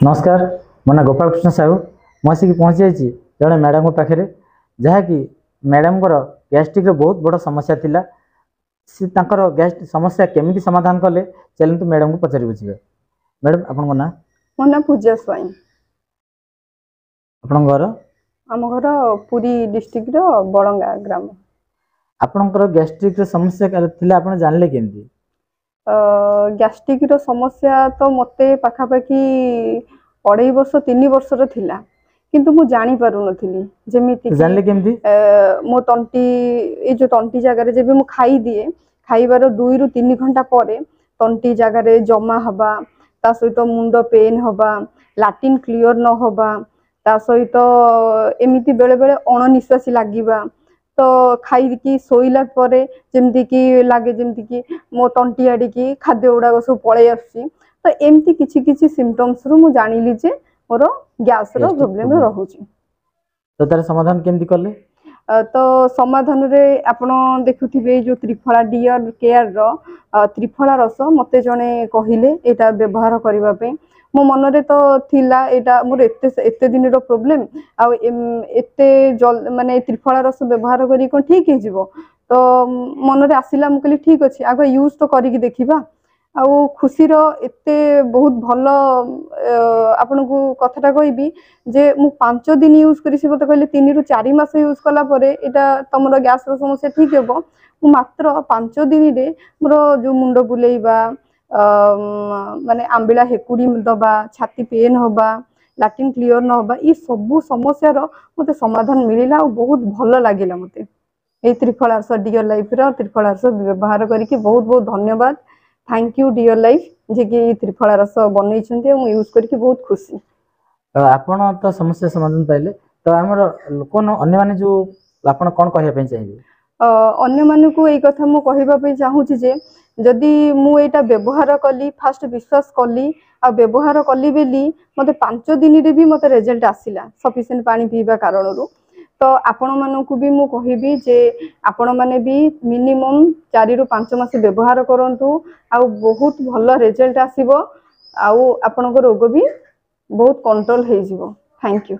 नमस्कार मो ना गोपाल कृष्ण साहू मुझे पहुँची जाइए जड़े मैडम पाखे जहाँकि मैडम गैस्ट्रिक बहुत बड़ समस्या थिला सी गैस्ट समस्या केमी समाधान कले चलते मैडम को पचारि बुझे। मैडम आपन ना मो ना पूजा स्वाई आपन घर आम घर पुरी डिस्ट्रिक्ट रो बड़ंगा ग्राम। आपनकर गैस्ट्रिक समस्या आपन जानले केमती? गैस्ट्रिक रो समस्या तो मते पाखापाखि 2.5 वर्ष 3 वर्ष रो थिला किंतु मु जानी पारु नथिली जेमिति कि जानले केमती मो तंटी ए जो तंटी जगह जेबे मु खाई दिए खाइबार 2 रु 3 घंटा परे तंटी जगह जमा हबा ता सहित मुंड पेन हबा लैट्रिन क्लियर न हबा ता सहित एमिति बेले बेले अणनिश्वासी लागिबा तो खाई शोला जमती कि लगे जमती कि मो तंटी आड़ी की खाद्य गुड़ाक सब पलि आसुची तो एमती किछि किछि सिम्पटम्स रु मु जानिली जे मोर गैस रो प्रॉब्लम रहउची। तो तार समाधान केमती करले? तो समाधान रे आपण देखुथिबे जो त्रिफला डियर केयर रो त्रिफला रस मते जने कहिले एटा व्यवहार करबा पे मो मन रे तो थिला एटा मोर एते दिन रो प्रॉब्लम आ एते माने त्रिफला रस व्यवहार करी कोन ठीक हे जिवो तो मन रे आसिला मु कहली ठीक अछि आगो यूज तो करी कि देखिबा आ खुशी रो एते बहुत भलो आपन को कथाटा कहबी जे मु 5 दिन यूज करी से मते कहले 3 रु 4 मास यूज कला परे एटा तमरो गैस रो समस्या ठीक हेबो मु मात्र 5 दिन रे मोर जो मुंड बुलेइबा माने आंबिला हेकुड़ी दबा छाती पेन होबा लैट्रिन क्लियर न होबा ये सब समस्या रो मते समाधान मिलिला और बहुत भलो लागिला मते ए त्रिफला रस डियर लाइफ रो त्रिफला रस व्यवहार करी बहुत बहुत धन्यवाद। थैंक यू डियर लाइफ जे कि त्रिफला रस बनै छन्ते मु यूज करी बहुत खुशी। आपण तो समस्या समाधान पाइले तो हमर लोकन अन्य माने जो आपण कोन कहया पे चाहिए? अन्य माने को ए कथा मु कहबा पे चाहू छी जे जदि मु एटा व्यवहार कली फास्ट विश्वास कली आ व्यवहार कली बेली मते 5 दिन रे भी मते रिजल्ट आसिला सफिशिएंट पानी पीबा कारण रो तो आपण मानकू भी मु कहिबी जे आपण माने भी मिनिमम 4 रु 5 मास व्यवहार करंतु आ बहुत भलो रिजल्ट आसीबो आ आपण को रोग भी बहुत कंट्रोल हे जिवो। Thank you.